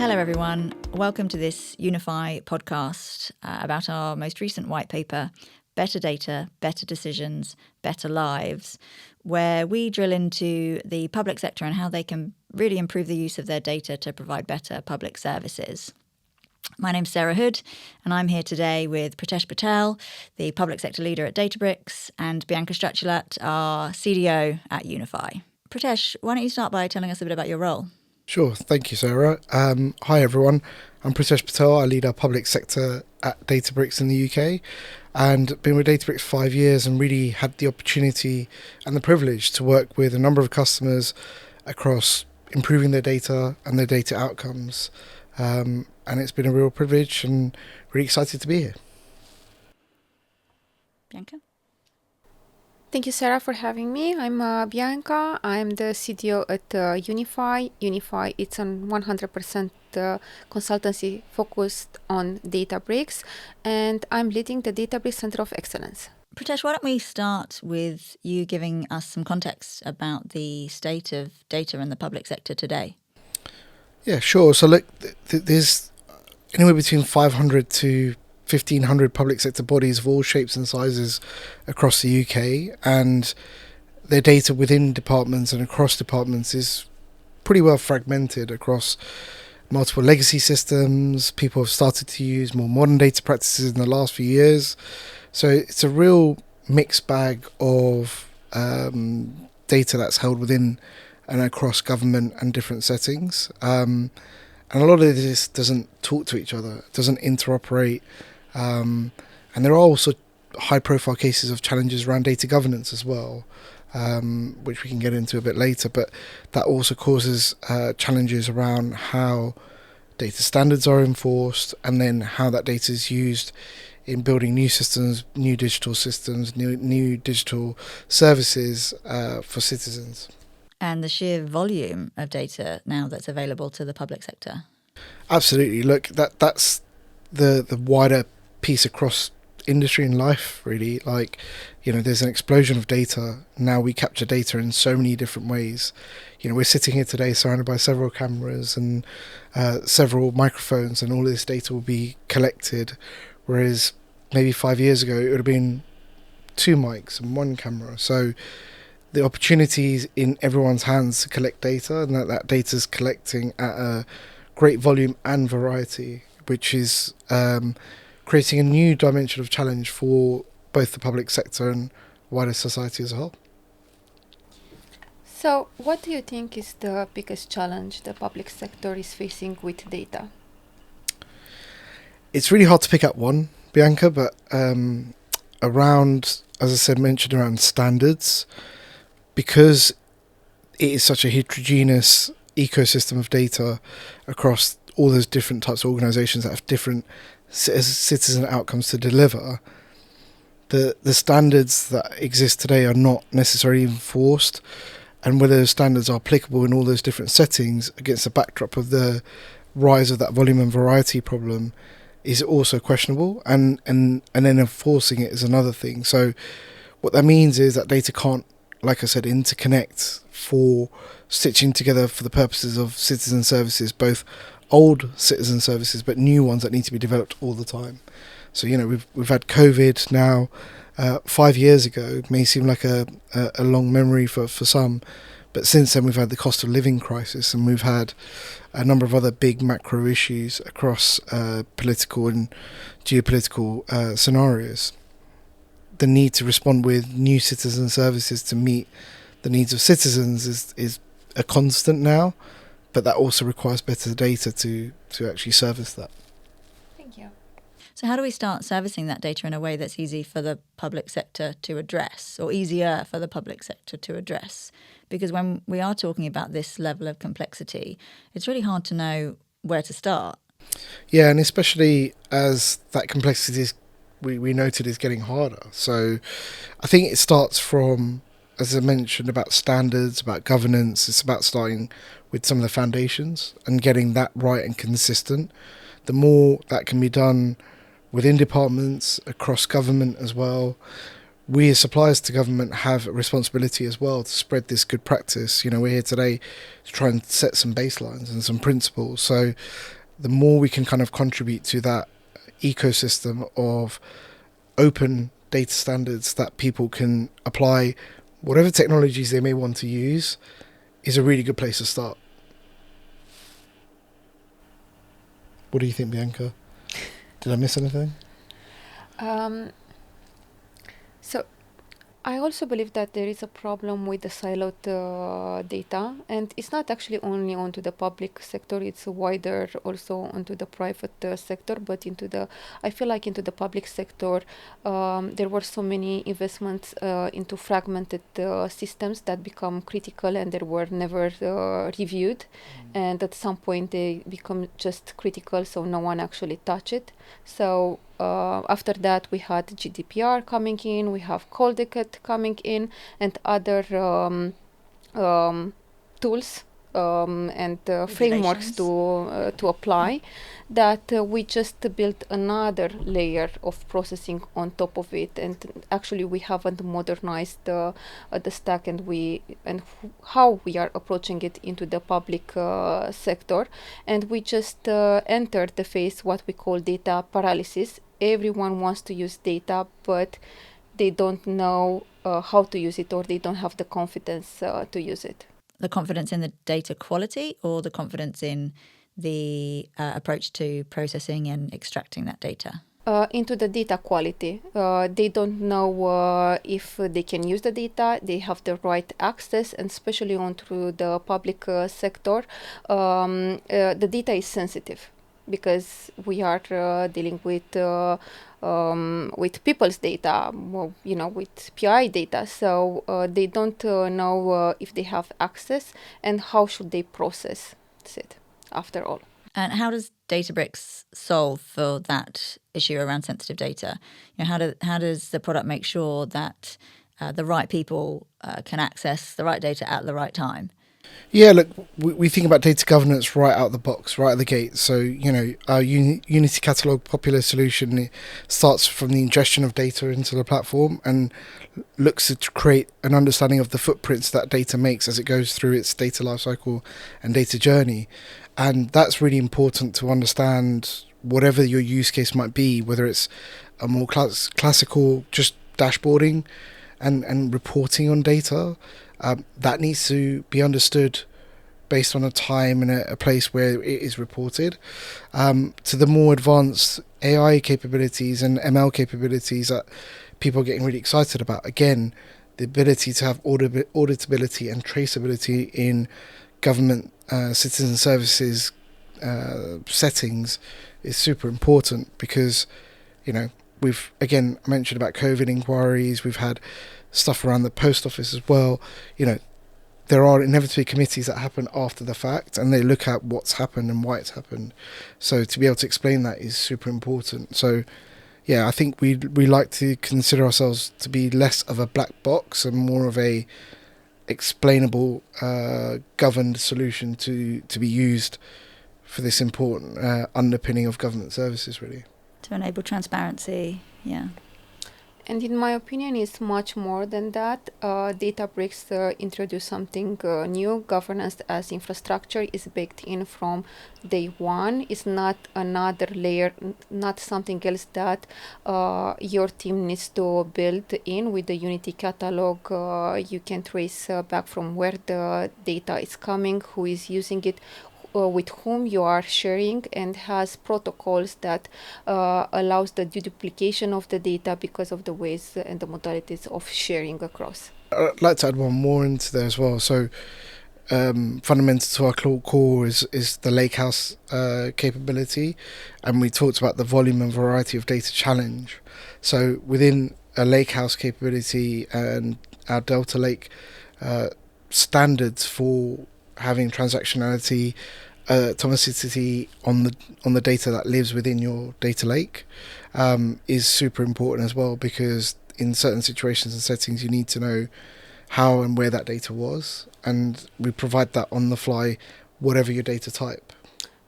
Hello everyone, welcome to this Unifeye podcast about our most recent white paper, Better Data, Better Decisions, Better Lives, where we drill into the public sector and how they can really improve the use of their data to provide better public services. My name's Sarah Hood, and I'm here today with Pritesh Patel, the public sector leader at Databricks, and Bianca Stratulat, our CDO at Unifeye. Pritesh, why don't you start by telling us a bit about your role? Sure, thank you, Sarah. Hi, everyone. I'm Pritesh Patel. I lead our public sector at Databricks in the UK, and been with Databricks 5 years and really had the opportunity and the privilege to work with a number of customers across improving their data and their data outcomes. And it's been a real privilege and really excited to be here. Bianca? Thank you, Sarah, for having me. I'm Bianca. I'm the CTO at Unifeye. Unifeye, it's a 100% consultancy focused on Databricks, and I'm leading the Databricks Center of Excellence. Pritesh, why don't we start with you giving us some context about the state of data in the public sector today? Yeah, sure. So look, there's anywhere between 500 to 1,500 public sector bodies of all shapes and sizes across the UK, and their data within departments and across departments is pretty well fragmented across multiple legacy systems. People have started to use more modern data practices in the last few years. So it's a real mixed bag of data that's held within and across government and different settings. And a lot of this doesn't talk to each other, doesn't interoperate. And there are also high-profile cases of challenges around data governance as well, which we can get into a bit later. But that also causes challenges around how data standards are enforced, and then how that data is used in building new systems, new digital systems, new digital services for citizens. And the sheer volume of data now that's available to the public sector. Absolutely. Look, that's the wider piece across industry and life, really. Like, there's an explosion of data. Now we capture data in so many different ways. We're sitting here today surrounded by several cameras and several microphones, and all this data will be collected, whereas maybe 5 years ago it would have been 2 mics and 1 camera. So the opportunities in everyone's hands to collect data, and that data's collecting at a great volume and variety, which is creating a new dimension of challenge for both the public sector and wider society as a whole. So, what do you think is the biggest challenge the public sector is facing with data? It's really hard to pick up one, Bianca, but around, as I said, mentioned around standards, because it is such a heterogeneous ecosystem of data across all those different types of organisations that have different citizen outcomes to deliver, the standards that exist today are not necessarily enforced, and whether those standards are applicable in all those different settings against the backdrop of the rise of that volume and variety problem is also questionable, and then enforcing it is another thing. So what that means is that data can't, like I said, interconnect for stitching together for the purposes of citizen services, both old citizen services but new ones that need to be developed all the time. So we've had COVID now. 5 years ago may seem like a long memory for some, but since then we've had the cost of living crisis, and we've had a number of other big macro issues across political and geopolitical scenarios. The need to respond with new citizen services to meet the needs of citizens is a constant now, but that also requires better data to actually service that. Thank you. So how do we start servicing that data in a way that's easy for the public sector to address, or easier for the public sector to address? Because when we are talking about this level of complexity, it's really hard to know where to start. Yeah, and especially as that complexity is, we noted, is getting harder. So I think it starts from, as I mentioned, about standards, about governance. It's about starting with some of the foundations and getting that right and consistent. The more that can be done within departments, across government as well, we as suppliers to government have a responsibility as well to spread this good practice. We're here today to try and set some baselines and some principles. So the more we can kind of contribute to that ecosystem of open data standards that people can apply whatever technologies they may want to use is a really good place to start. What do you think, Bianca? Did I miss anything? So I also believe that there is a problem with the siloed data, and it's not actually only onto the public sector, it's wider also onto the private sector, but I feel like into the public sector, there were so many investments into fragmented systems that become critical and they were never reviewed. And at some point they become just critical, so no one actually touch it. So after that, we had GDPR coming in, we have Coldecet coming in, and other tools and frameworks to apply, that we just built another layer of processing on top of it, and actually we haven't modernized the stack and how we are approaching it into the public sector, and we just entered the phase what we call data paralysis. Everyone wants to use data, but they don't know how to use it, or they don't have the confidence to use it. The confidence in the data quality, or the confidence in the approach to processing and extracting that data? Into the data quality. They don't know if they can use the data, they have the right access, and especially onto the public sector, the data is sensitive because we are dealing with people's data, with PI data. So they don't know if they have access and how should they process it after all. And how does Databricks solve for that issue around sensitive data? How does the product make sure that the right people can access the right data at the right time? Yeah, look, we think about data governance right out the box, right at the gate. So, our Unity Catalog popular solution starts from the ingestion of data into the platform and looks to create an understanding of the footprints that data makes as it goes through its data lifecycle and data journey. And that's really important to understand whatever your use case might be, whether it's a more classical just dashboarding and reporting on data. That needs to be understood based on a time and a place where it is reported, to the more advanced AI capabilities and ML capabilities that people are getting really excited about. Again, the ability to have auditability and traceability in government citizen services settings is super important, because we've again mentioned about COVID inquiries, we've had stuff around the post office as well. There are inevitably committees that happen after the fact, and they look at what's happened and why it's happened. So to be able to explain that is super important. So yeah, I think we like to consider ourselves to be less of a black box and more of a explainable, governed solution to be used for this important underpinning of government services, really. To enable transparency, yeah. And in my opinion, it's much more than that. Databricks introduced something new. Governance as infrastructure is baked in from day one. It's not another layer, not something else that your team needs to build in. With the Unity catalog, you can trace back from where the data is coming, who is using it, with whom you are sharing, and has protocols that allows the deduplication of the data because of the ways and the modalities of sharing across. I'd like to add one more into there as well. So fundamental to our core is the Lakehouse capability, and we talked about the volume and variety of data challenge. So within a Lakehouse capability and our Delta Lake standards for having transactionality, atomicity on the data that lives within your data lake is super important as well, because in certain situations and settings you need to know how and where that data was, and we provide that on the fly, whatever your data type.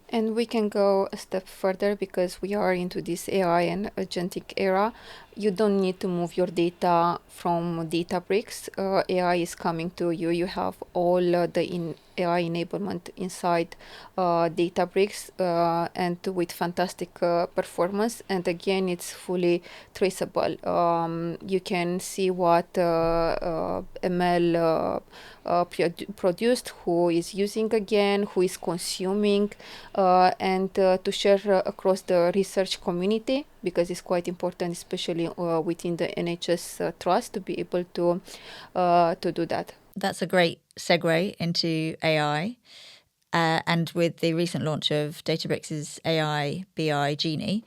And we can go a step further, because we are into this AI and agentic era. you don't need to move your data from Databricks. AI is coming to you. You have all the AI enablement inside Databricks and with fantastic performance. And again, it's fully traceable. You can see what ML produced, who is using again, who is consuming, and to share across the research community, because it's quite important, especially within the NHS trust, to be able to do that. That's a great segue into AI. And with the recent launch of Databricks' AI BI Genie,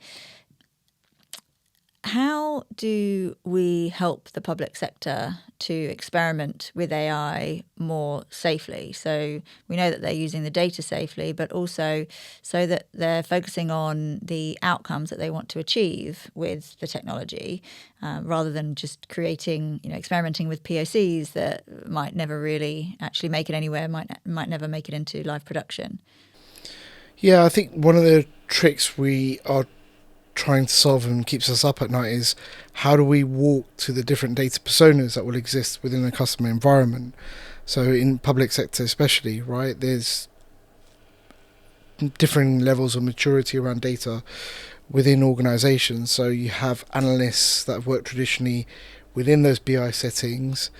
how do we help the public sector to experiment with AI more safely? So we know that they're using the data safely, but also so that they're focusing on the outcomes that they want to achieve with the technology, rather than just creating, experimenting with POCs that might never really actually make it anywhere, might never make it into live production. Yeah, I think one of the tricks we are trying to solve and keeps us up at night is how do we walk to the different data personas that will exist within a customer environment. So in public sector especially, right, there's differing levels of maturity around data within organizations. So you have analysts that have worked traditionally within those BI settings,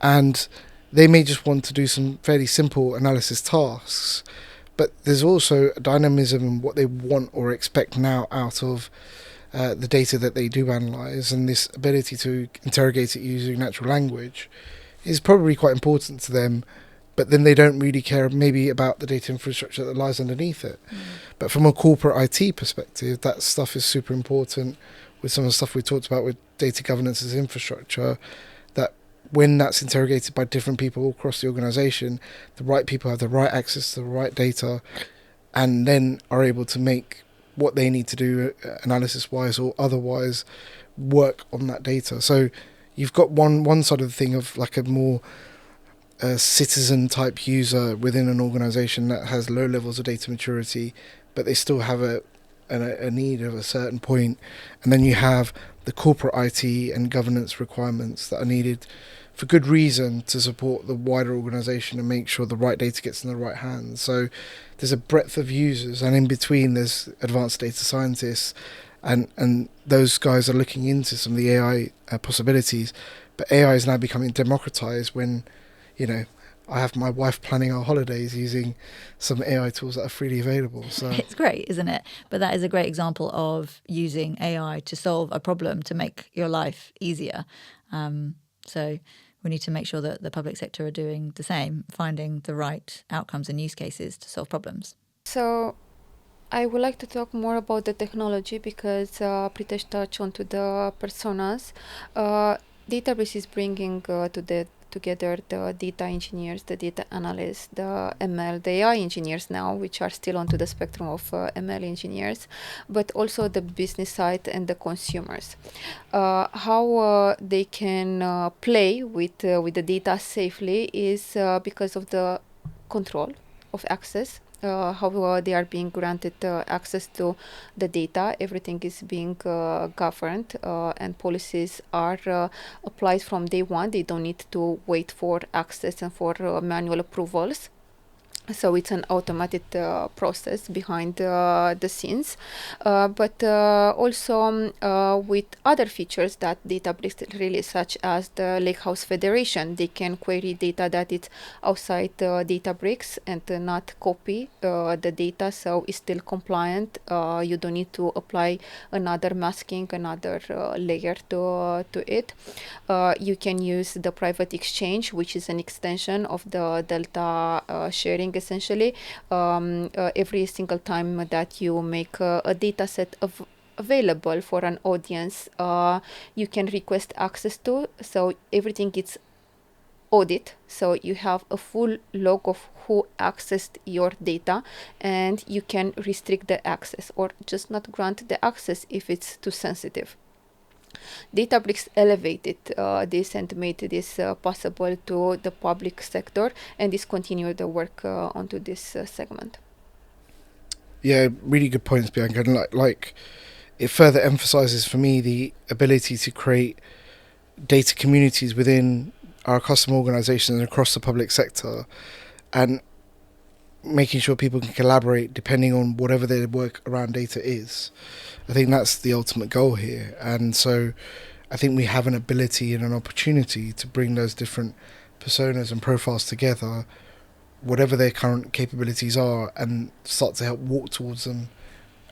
and they may just want to do some fairly simple analysis tasks, but there's also a dynamism in what they want or expect now out of the data that they do analyze, and this ability to interrogate it using natural language is probably quite important to them, but then they don't really care maybe about the data infrastructure that lies underneath it. But from a corporate IT perspective, that stuff is super important with some of the stuff we talked about with data governance as infrastructure, that when that's interrogated by different people across the organization, the right people have the right access to the right data and then are able to make what they need to do analysis-wise or otherwise work on that data. So you've got one side of the thing of like a more citizen type user within an organization that has low levels of data maturity, but they still have a need of a certain point. And then you have the corporate IT and governance requirements that are needed for good reason to support the wider organization and make sure the right data gets in the right hands. So there's a breadth of users, and in between there's advanced data scientists, and those guys are looking into some of the AI possibilities. But AI is now becoming democratized when, I have my wife planning our holidays using some AI tools that are freely available. So it's great, isn't it? But that is a great example of using AI to solve a problem, to make your life easier. So we need to make sure that the public sector are doing the same, finding the right outcomes and use cases to solve problems. So I would like to talk more about the technology because Pritesh touched onto the personas. Databricks is bringing together the data engineers, the data analysts, the ML, the AI engineers now, which are still onto the spectrum of ML engineers, but also the business side and the consumers. How they can play with the data safely is because of the control of access. How they are being granted access to the data. Everything is being governed and policies are applied from day one. They don't need to wait for access and for manual approvals. So it's an automated process behind the scenes, but also with other features that Databricks release, such as the Lakehouse Federation. They can query data that is outside Databricks and not copy the data, so it's still compliant. You don't need to apply another masking, another layer to it. You can use the private exchange, which is an extension of the Delta sharing. Essentially, every single time that you make a data set available for an audience, you can request access to, so everything gets audit, so you have a full log of who accessed your data, and you can restrict the access or just not grant the access if it's too sensitive. Databricks elevated this and made this possible to the public sector, and discontinued the work onto this segment. Yeah, really good points, Bianca. And like it further emphasizes for me the ability to create data communities within our customer organizations and across the public sector, and making sure people can collaborate depending on whatever their work around data is. I think that's the ultimate goal here. And so I think we have an ability and an opportunity to bring those different personas and profiles together, whatever their current capabilities are, and start to help walk towards them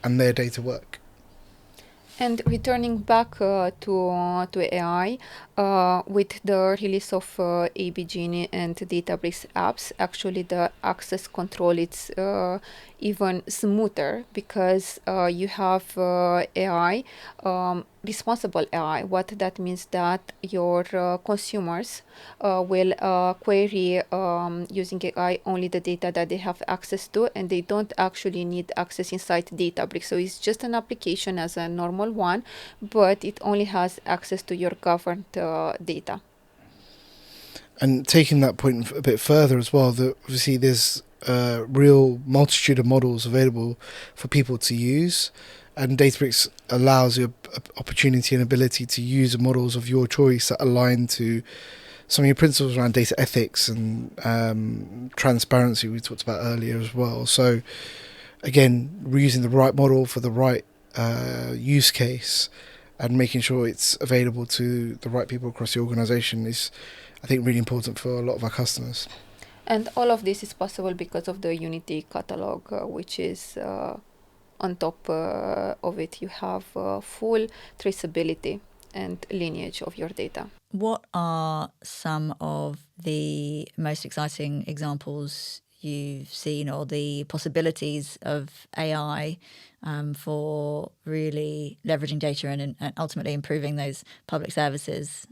and their data work. And returning back to AI, with the release of AB Genie and Databricks apps, actually the access control is even smoother, because you have AI, responsible AI. What that means, that your consumers will query using AI only the data that they have access to, and they don't actually need access inside Databricks. So it's just an application as a normal one, but it only has access to your governed data. And taking that point a bit further as well, that obviously there's a real multitude of models available for people to use, and Databricks allows you an opportunity and ability to use models of your choice that align to some of your principles around data ethics and transparency we talked about earlier as well. So again, we're using the right model for the right use case, and making sure it's available to the right people across the organization is, I think, really important for a lot of our customers. And all of this is possible because of the Unity catalog, which is on top of it. You have full traceability and lineage of your data. What are some of the most exciting examples you've seen, or the possibilities of AI for really leveraging data and ultimately improving those public services?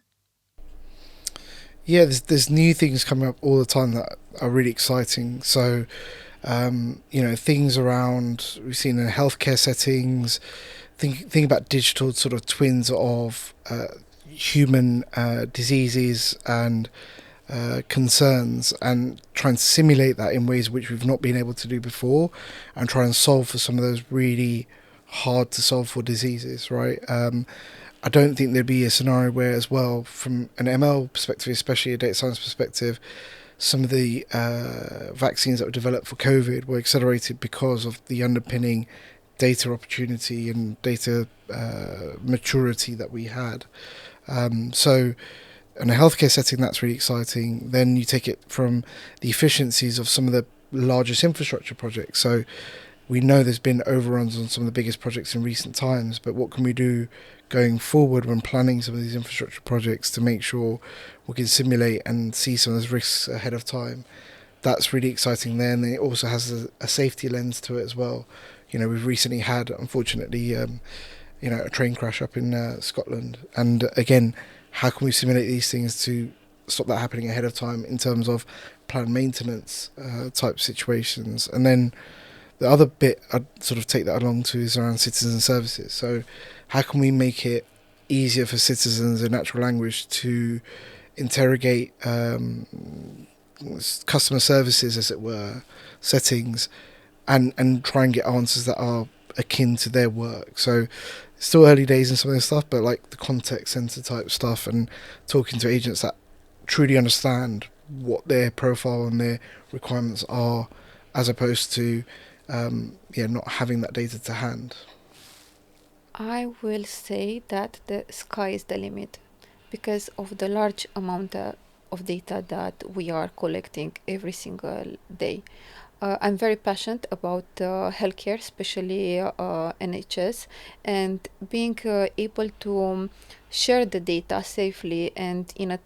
Yeah, there's new things coming up all the time that are really exciting. So, things around, we've seen in healthcare settings, think about digital sort of twins of human diseases and concerns, and try and simulate that in ways which we've not been able to do before, and try and solve for some of those really hard to solve for diseases, right? I don't think there'd be a scenario where, as well, from an ML perspective, especially a data science perspective, some of the vaccines that were developed for COVID were accelerated because of the underpinning data opportunity and data maturity that we had. So in a healthcare setting, that's really exciting. Then you take it from the efficiencies of some of the largest infrastructure projects. So we know there's been overruns on some of the biggest projects in recent times, but what can we do going forward when planning some of these infrastructure projects to make sure we can simulate and see some of those risks ahead of time? That's really exciting there, and it also has a safety lens to it as well. We've recently had, unfortunately, a train crash up in Scotland, and again, how can we simulate these things to stop that happening ahead of time in terms of planned maintenance type situations? And then the other bit I'd sort of take that along to is around citizen services. So how can we make it easier for citizens in natural language to interrogate customer services, as it were, settings, and try and get answers that are akin to their work? So still early days in some of this stuff, but like the contact center type stuff, and talking to agents that truly understand what their profile and their requirements are, as opposed to not having that data to hand. I will say that the sky is the limit, because of the large amount of data that we are collecting every single day. I'm very passionate about healthcare, especially NHS, and being able to share the data safely and in a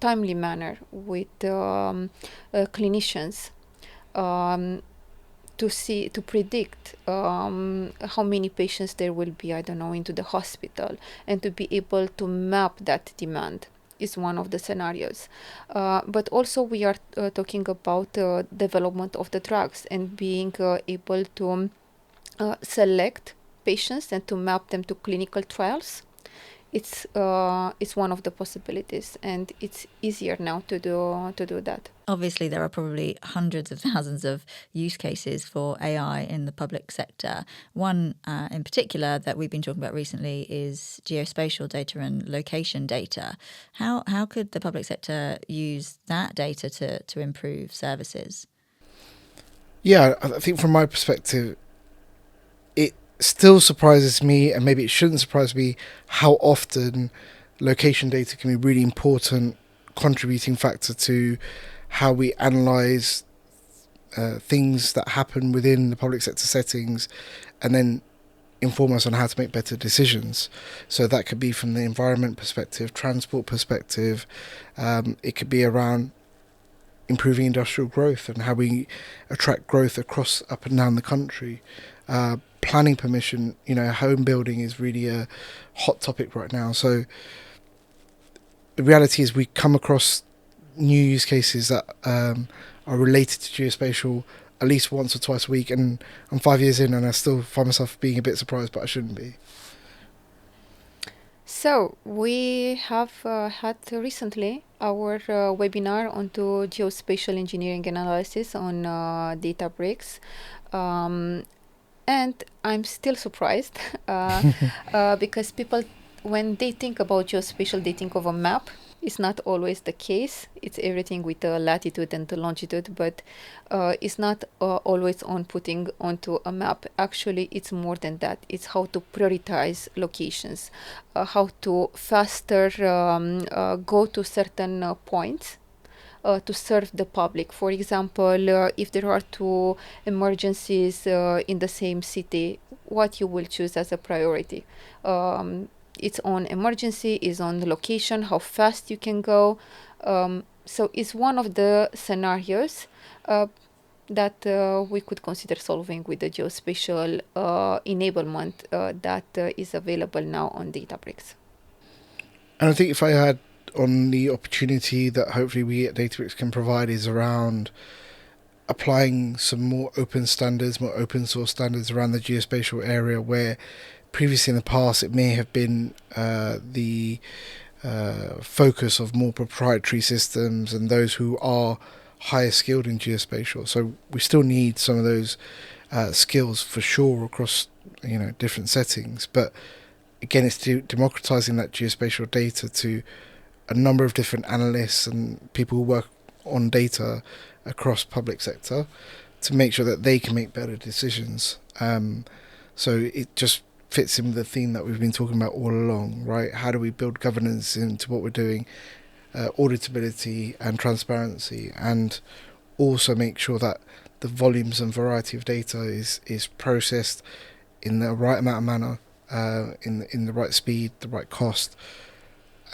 timely manner with clinicians, to predict how many patients there will be, into the hospital, and to be able to map that demand is one of the scenarios. But also we are talking about development of the drugs, and being able to select patients and to map them to clinical trials it's one of the possibilities, and it's easier now to do that. Obviously, there are probably hundreds of thousands of use cases for AI in the public sector. One in particular that we've been talking about recently is geospatial data and location data. How could the public sector use that data to improve services? Yeah, I think from my perspective, it still surprises me, and maybe it shouldn't surprise me, how often location data can be a really important contributing factor to how we analyse things that happen within the public sector settings, and then inform us on how to make better decisions. So that could be from the environment perspective, transport perspective. It could be around improving industrial growth and how we attract growth across up and down the country. Planning permission, home building is really a hot topic right now. So the reality is we come across new use cases that are related to geospatial at least once or twice a week, and I'm 5 years in and I still find myself being a bit surprised, but I shouldn't be. So we have had recently our webinar onto geospatial engineering analysis on Databricks. And I'm still surprised because people, when they think about geospatial, they think of a map. It's not always the case. It's everything with the latitude and the longitude, but it's not always on putting onto a map. Actually, it's more than that. It's how to prioritize locations, how to faster go to certain points to serve the public. For example, if there are two emergencies in the same city, what you will choose as a priority? Its own emergency is on the location, how fast you can go. So it's one of the scenarios that we could consider solving with the geospatial enablement that is available now on Databricks. And I think if I had on the opportunity that hopefully we at Databricks can provide is around applying some more open standards, more open source standards around the geospatial area, where previously in the past it may have been the focus of more proprietary systems and those who are higher skilled in geospatial. So we still need some of those skills for sure across different settings, but again it's democratizing that geospatial data to a number of different analysts and people who work on data across public sector to make sure that they can make better decisions. So it just fits in with the theme that we've been talking about all along, right? How do we build governance into what we're doing, auditability and transparency, and also make sure that the volumes and variety of data is processed in the right amount of manner, in the right speed, the right cost,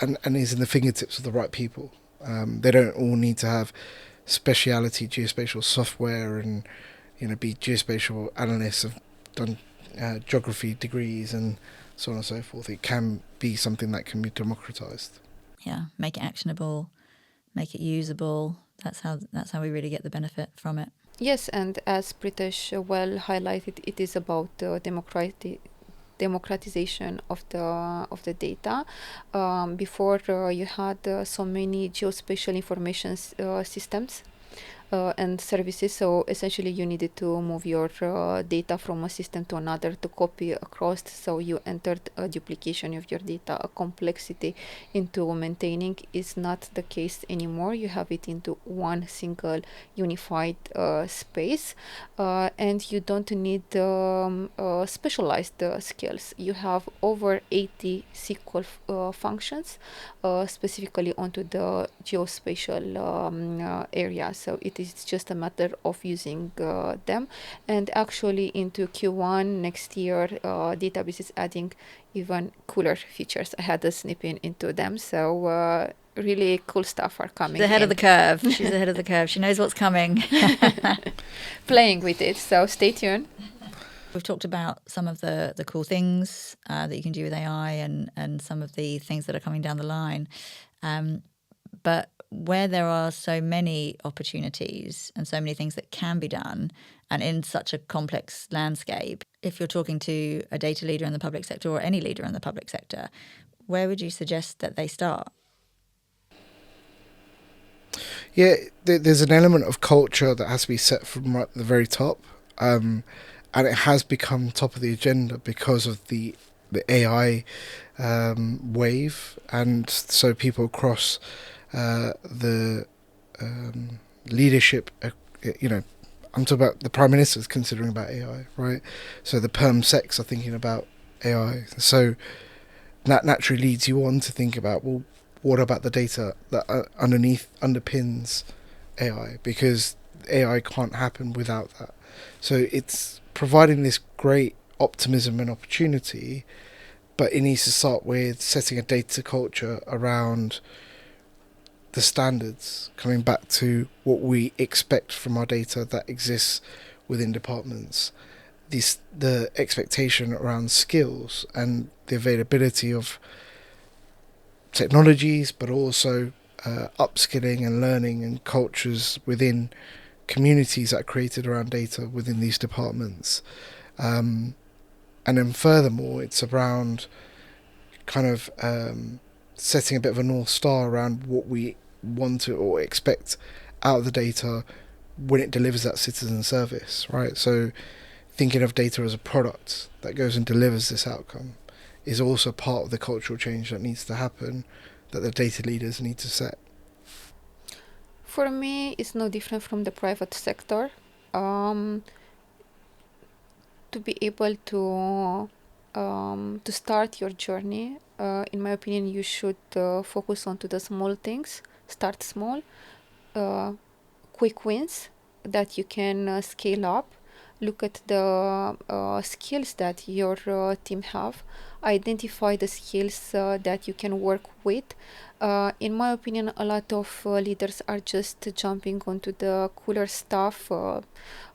and is in the fingertips of the right people. They don't all need to have speciality geospatial software and be geospatial analysts, have done geography degrees and so on and so forth. It can be something that can be democratized. Yeah, make it actionable, make it usable. That's how we really get the benefit from it. Yes, and as Pritesh well highlighted, it is about democratization of the data. Before you had so many geospatial information systems and services, so essentially you needed to move your data from a system to another to copy across, so you entered a duplication of your data, a complexity into maintaining. Is not the case anymore. You have it into one single unified space, and you don't need specialized skills. You have over 80 SQL functions specifically onto the geospatial area, so it is just a matter of using them. And actually into Q1 next year, Database is adding even cooler features. I had a snipping into them, so really cool stuff are coming. She's ahead of the curve. She's ahead of the curve. She knows what's coming. Playing with it, so stay tuned. We've talked about some of the cool things that you can do with AI and some of the things that are coming down the line. But where there are so many opportunities and so many things that can be done, and in such a complex landscape, if you're talking to a data leader in the public sector or any leader in the public sector, where would you suggest that they start? Yeah, there's an element of culture that has to be set from right at the very top, and it has become top of the agenda because of the AI wave, and so people across the leadership, I'm talking about the Prime Minister's considering about AI, right? So the perm secs are thinking about AI. So that naturally leads you on to think about, well, what about the data that underpins AI? Because AI can't happen without that. So it's providing this great optimism and opportunity, but it needs to start with setting a data culture around the standards, coming back to what we expect from our data that exists within departments, the expectation around skills and the availability of technologies, but also upskilling and learning and cultures within communities that are created around data within these departments. And then furthermore, it's around kind of setting a bit of a North Star around what we want to or expect out of the data when it delivers that citizen service, right? So thinking of data as a product that goes and delivers this outcome is also part of the cultural change that needs to happen, that the data leaders need to set. For me, it's no different from the private sector. To be able to start your journey, in my opinion, you should focus on to the small things. Start small, quick wins that you can scale up. Look at the skills that your team have. Identify the skills that you can work with. In my opinion, a lot of leaders are just jumping onto the cooler stuff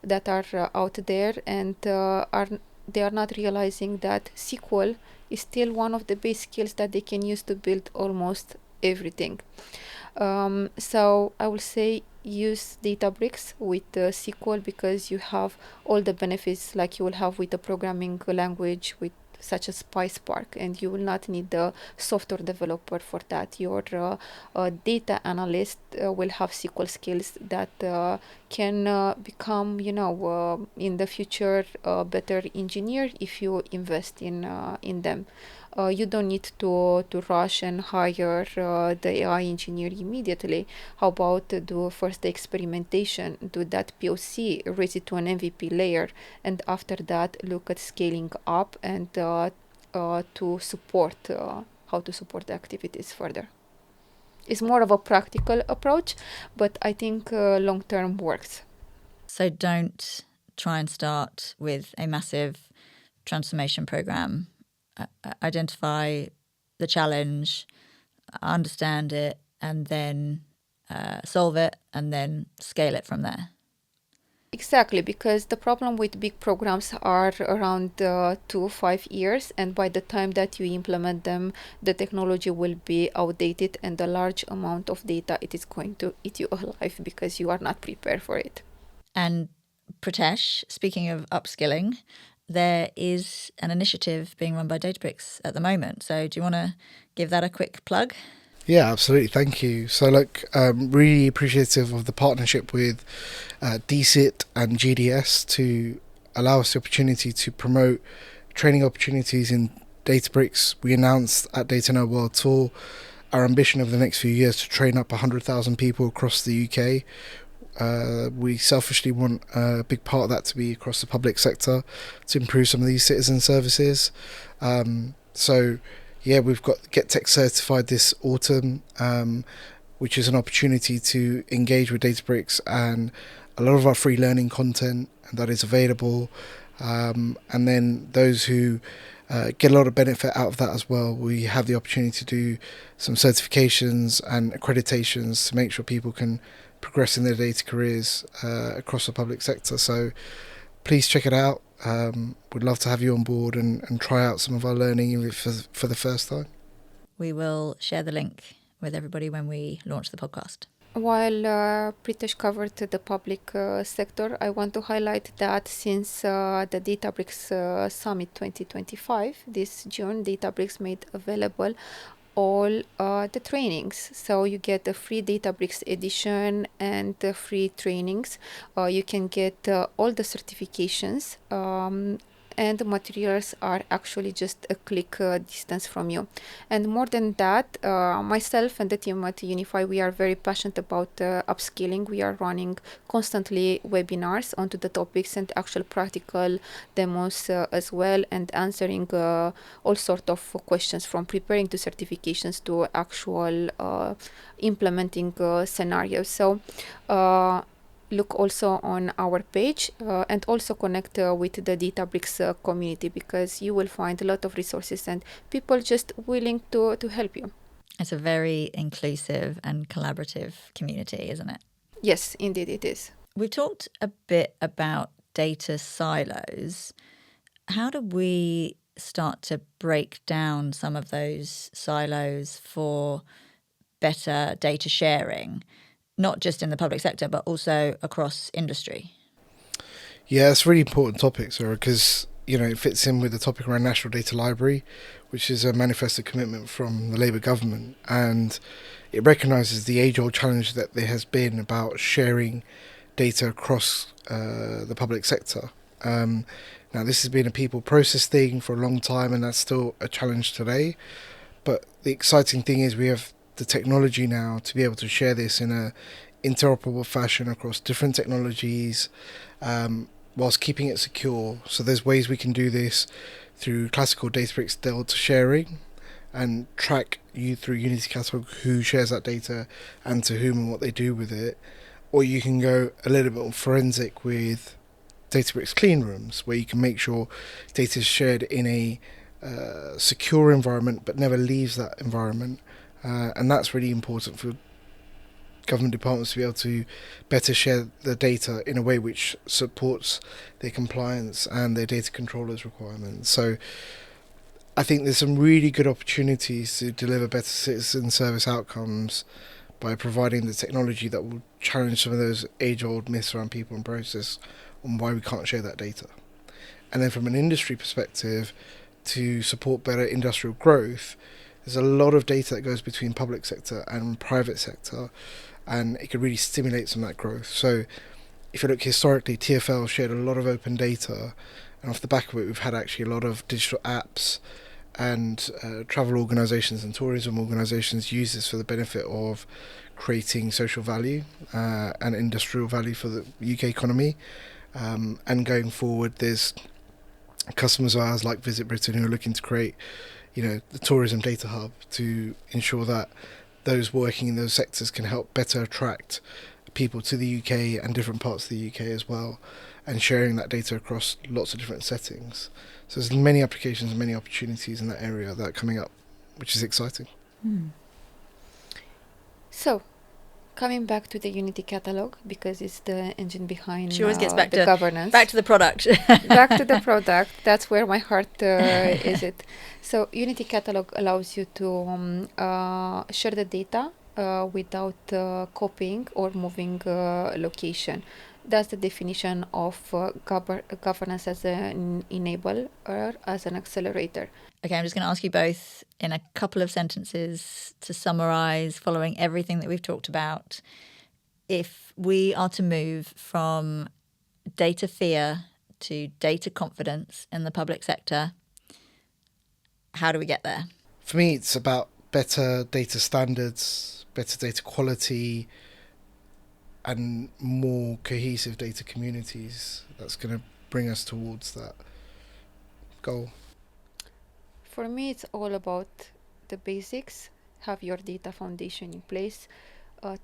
that are out there, and they are not realizing that SQL is still one of the base skills that they can use to build almost everything. So I will say use Databricks with SQL, because you have all the benefits like you will have with a programming language with such as PySpark, and you will not need the software developer for that. Your data analyst will have SQL skills that can become, in the future, a better engineer if you invest in them. You don't need to rush and hire the AI engineer immediately. How about do first the experimentation, do that POC, raise it to an MVP layer, and after that look at scaling up and to support how to support the activities further. It's more of a practical approach, but I think long term works. So don't try and start with a massive transformation program. Identify the challenge, understand it, and then solve it, and then scale it from there. Exactly, because the problem with big programs are around 2-5 years, and by the time that you implement them, the technology will be outdated, and a large amount of data, it is going to eat you alive because you are not prepared for it. And Pritesh, speaking of upskilling, there is an initiative being run by Databricks at the moment. So do you want to give that a quick plug? Yeah, absolutely. Thank you. So, really appreciative of the partnership with DCIT and GDS to allow us the opportunity to promote training opportunities in Databricks. We announced at Data Now World Tour our ambition over the next few years to train up 100,000 people across the UK. We selfishly want a big part of that to be across the public sector to improve some of these citizen services. We've got Get Tech certified this autumn, which is an opportunity to engage with Databricks and a lot of our free learning content that is available. And then those who get a lot of benefit out of that as well, we have the opportunity to do some certifications and accreditations to make sure people can progress in their data careers across the public sector. So please check it out. We'd love to have you on board and try out some of our learning even for the first time. We will share the link with everybody when we launch the podcast. While Pritesh covered the public sector, I want to highlight that since the Databricks Summit 2025, this June, Databricks made available all the trainings. So you get the free Databricks edition and the free trainings. You can get all the certifications. And the materials are actually just a click distance from you. And more than that, myself and the team at Unifeye, we are very passionate about upskilling. We are running constantly webinars onto the topics and actual practical demos as well, and answering all sort of questions, from preparing to certifications to actual implementing scenarios. So look also on our page and also connect with the Databricks community, because you will find a lot of resources and people just willing to help you. It's a very inclusive and collaborative community, isn't it? Yes, indeed it is. We've talked a bit about data silos. How do we start to break down some of those silos for better data sharing, not just in the public sector, but also across industry? Yeah, it's a really important topic, Sarah, because it fits in with the topic around National Data Library, which is a manifesto commitment from the Labour government, and it recognises the age-old challenge that there has been about sharing data across the public sector. Now, this has been a people process thing for a long time, and that's still a challenge today. But the exciting thing is we have the technology now to be able to share this in a interoperable fashion across different technologies, whilst keeping it secure. So there's ways we can do this through classical Databricks delta sharing and track you through Unity Catalog who shares that data and to whom and what they do with it. Or you can go a little bit more forensic with Databricks clean rooms, where you can make sure data is shared in a secure environment but never leaves that environment. And that's really important for government departments to be able to better share the data in a way which supports their compliance and their data controllers requirements. So I think there's some really good opportunities to deliver better citizen service outcomes by providing the technology that will challenge some of those age-old myths around people and process on why we can't share that data. And then from an industry perspective, to support better industrial growth, there's a lot of data that goes between public sector and private sector, and it could really stimulate some of that growth. So if you look historically, TfL shared a lot of open data, and off the back of it we've had actually a lot of digital apps, and travel organisations and tourism organisations use this for the benefit of creating social value and industrial value for the UK economy. And going forward, there's customers of ours like Visit Britain who are looking to create the tourism data hub to ensure that those working in those sectors can help better attract people to the UK and different parts of the UK as well, and sharing that data across lots of different settings. So there's many applications and many opportunities in that area that are coming up, which is exciting. So, coming back to the Unity catalog, because it's the engine behind She always gets back the to governance. back to the product. Back to the product. That's where my heart is. It. So Unity catalog allows you to share the data without copying or moving location. That's the definition of governance as an enabler, as an accelerator. Okay, I'm just going to ask you both in a couple of sentences to summarize, following everything that we've talked about. If we are to move from data fear to data confidence in the public sector, how do we get there? For me, it's about better data standards, better data quality, and more cohesive data communities. That's going to bring us towards that goal. For me, it's all about the basics. Have your data foundation in place.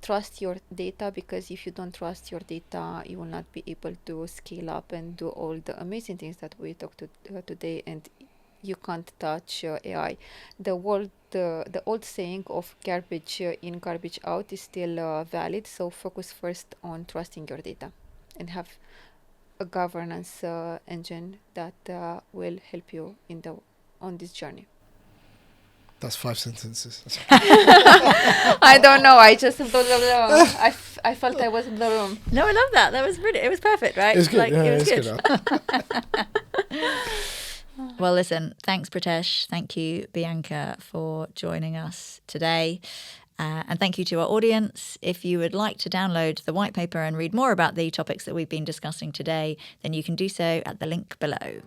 Trust your data, because if you don't trust your data, you will not be able to scale up and do all the amazing things that we talked today. And you can't touch AI. The old saying of garbage in, garbage out is still valid. So focus first on trusting your data, and have a governance engine that will help you on this journey. That's 5 sentences. I don't know. I just I felt I was in the room. No, I love that. That was brilliant. It was perfect, right? It was good. It was good. Well, listen, thanks, Pritesh. Thank you, Bianca, for joining us today. And thank you to our audience. If you would like to download the white paper and read more about the topics that we've been discussing today, then you can do so at the link below.